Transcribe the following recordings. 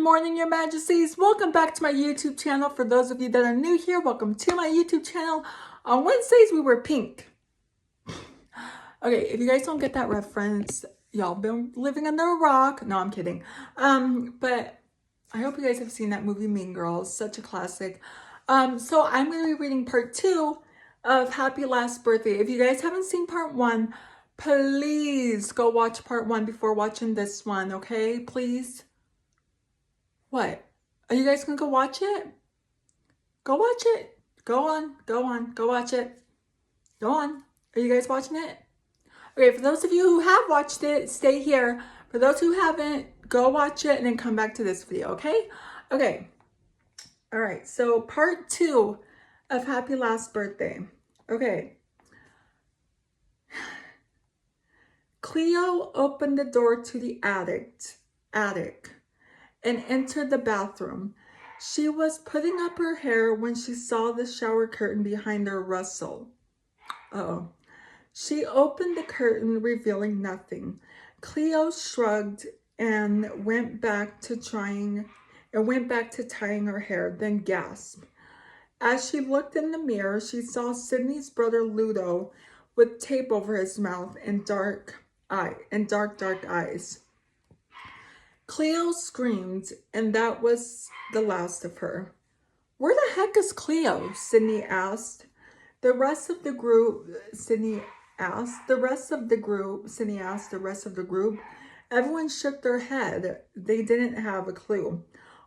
morning, Your Majesties. Welcome back to my YouTube channel. For those of you that are new here, welcome to my YouTube channel. On Wednesdays, we wear pink. Okay, if you guys don't get that reference, y'all been living under a rock. No, I'm kidding. But I hope you guys have seen that movie, Mean Girls. Such a classic. So I'm going to be reading part 2 of Happy Last Birthday. If you guys haven't seen part 1, please go watch part 1 before watching this one, okay? Please. What? Are you guys gonna go watch it? Go watch it. Go on. Go watch it. Go on. Are you guys watching it? Okay, for those of you who have watched it, stay here. For those who haven't, go watch it and then come back to this video, okay? Okay. All right, so part 2 of Happy Last Birthday. Okay. Cleo opened the door to the attic and entered the bathroom. She was putting up her hair when she saw the shower curtain behind her rustle. Uh-oh. She opened the curtain, revealing nothing. Cleo shrugged and went back to tying her hair, then gasped. As she looked in the mirror, she saw Sydney's brother Ludo with tape over his mouth and dark eyes. Cleo screamed, and that was the last of her. Where the heck is Cleo? Sydney asked. The rest of the group. Everyone shook their head. They didn't have a clue.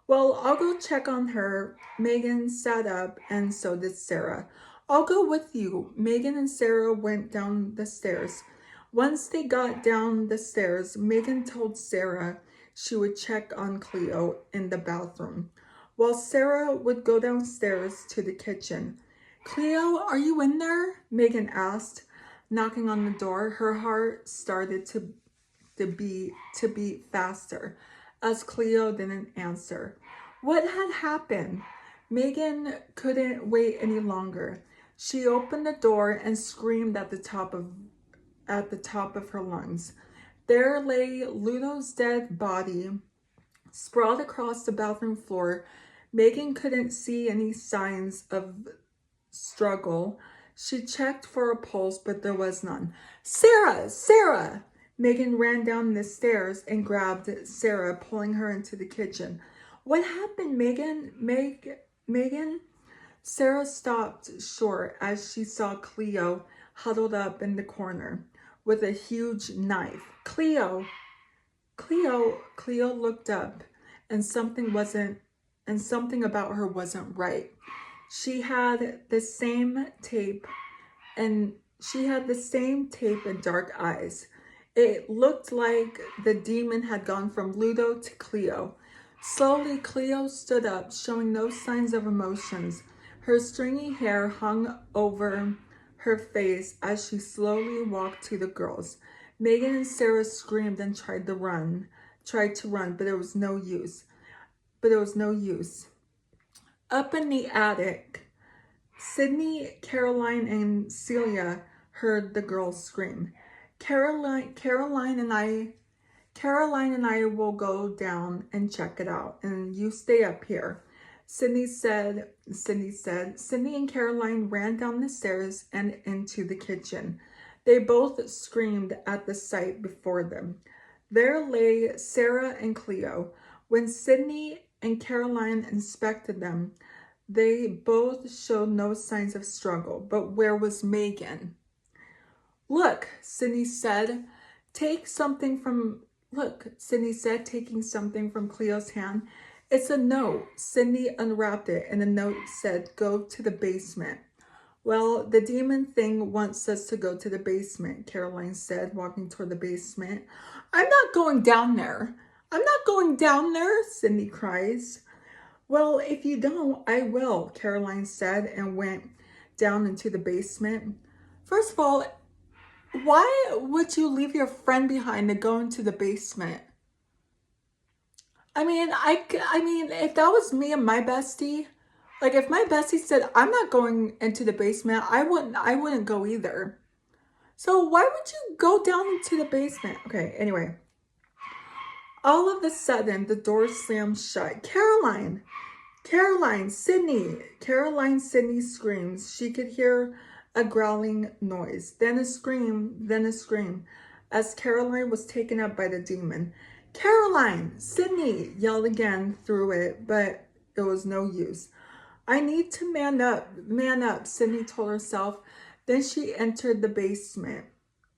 Well, I'll go check on her. Megan sat up, and so did Sarah. I'll go with you. Megan and Sarah went down the stairs. Once they got down the stairs, Megan told Sarah she would check on Cleo in the bathroom, while Sarah would go downstairs to the kitchen. Cleo, are you in there? Megan asked, knocking on the door. Her heart started to beat faster as Cleo didn't answer. What had happened? Megan couldn't wait any longer. She opened the door and screamed at the top of her lungs. There lay Ludo's dead body, sprawled across the bathroom floor. Megan couldn't see any signs of struggle. She checked for a pulse, but there was none. Sarah! Sarah! Megan ran down the stairs and grabbed Sarah, pulling her into the kitchen. What happened, Megan? Megan? Sarah stopped short as she saw Cleo huddled up in the corner with a huge knife. Cleo looked up, and something about her wasn't right. She had the same tape and dark eyes. It looked like the demon had gone from Ludo to Cleo. Slowly, Cleo stood up, showing no signs of emotions. Her stringy hair hung over her face as she slowly walked to the girls. Megan and Sarah screamed and tried to run, but it was no use. Up in the attic, Sydney, Caroline, and Celia heard the girls scream. Caroline and I will go down and check it out, and you stay up here. Sydney said. Sydney and Caroline ran down the stairs and into the kitchen. They both screamed at the sight before them. There lay Sarah and Cleo. When Sydney and Caroline inspected them, they both showed no signs of struggle. But where was Megan? Look, Sydney said, taking something from Cleo's hand. It's a note. Sydney unwrapped it, and the note said, go to the basement. Well, the demon thing wants us to go to the basement, Caroline said, walking toward the basement. I'm not going down there. Sydney cries. Well, if you don't, I will, Caroline said, and went down into the basement. First of all, why would you leave your friend behind to go into the basement? I mean, if that was me and my bestie, like if my bestie said, I'm not going into the basement, I wouldn't go either. So why would you go down into the basement? Okay, anyway. All of a sudden, the door slammed shut. Caroline! Caroline! Sydney! Caroline Sydney screams. She could hear a growling noise, then a scream, then a scream, as Caroline was taken up by the demon. Caroline! Sydney yelled again through it, but it was no use. I need to man up, Sydney told herself. Then she entered the basement.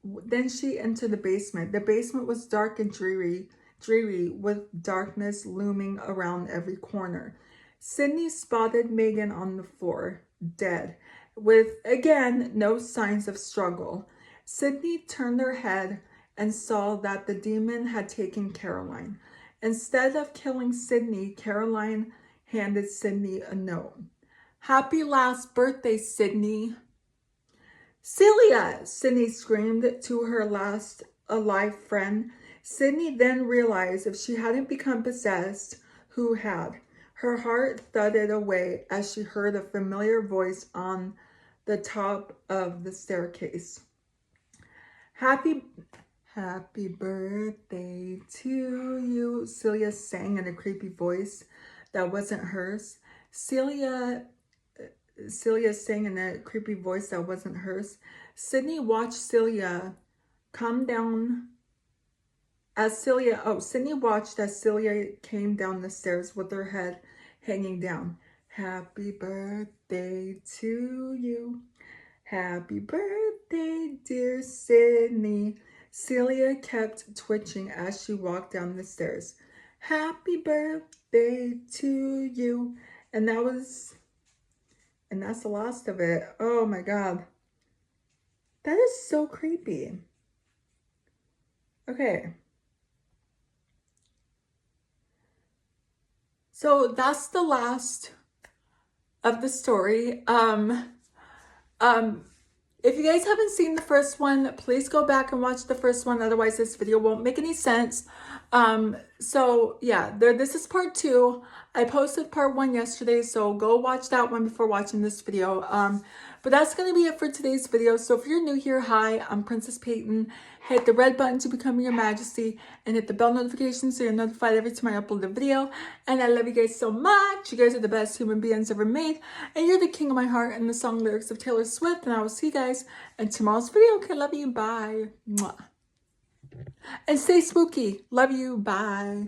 The basement was dark and dreary, with darkness looming around every corner. Sydney spotted Megan on the floor, dead, with, again, no signs of struggle. Sydney turned her head and saw that the demon had taken Caroline. Instead of killing Sydney, Caroline handed Sydney a note. Happy last birthday, Sydney. Celia, Sydney screamed to her last alive friend. Sydney then realized if she hadn't become possessed, who had? Her heart thudded away as she heard a familiar voice on the top of the staircase. Happy birthday to you, Celia sang in a creepy voice that wasn't hers. Celia sang in a creepy voice that wasn't hers. Sydney watched Celia come down Sydney watched as Celia came down the stairs with her head hanging down. Happy birthday to you. Happy birthday, dear Sydney. Celia kept twitching as she walked down the stairs. Happy birthday to you. And that's the last of it. Oh my God. That is so creepy. Okay. So that's the last of the story. If you guys haven't seen the first one, please go back and watch the first one. Otherwise, this video won't make any sense. So yeah, this is part 2. I posted part 1 yesterday, so go watch that one before watching this video. But that's going to be it for today's video. So if you're new here, hi, I'm Princess Peyton. Hit the red button to become your majesty and hit the bell notification so you're notified every time I upload a video. And I love you guys so much. You guys are the best human beings ever made. And you're the king of my heart and the song lyrics of Taylor Swift. And I will see you guys in tomorrow's video. Okay, love you. Bye. Mwah. And stay spooky. Love you. Bye.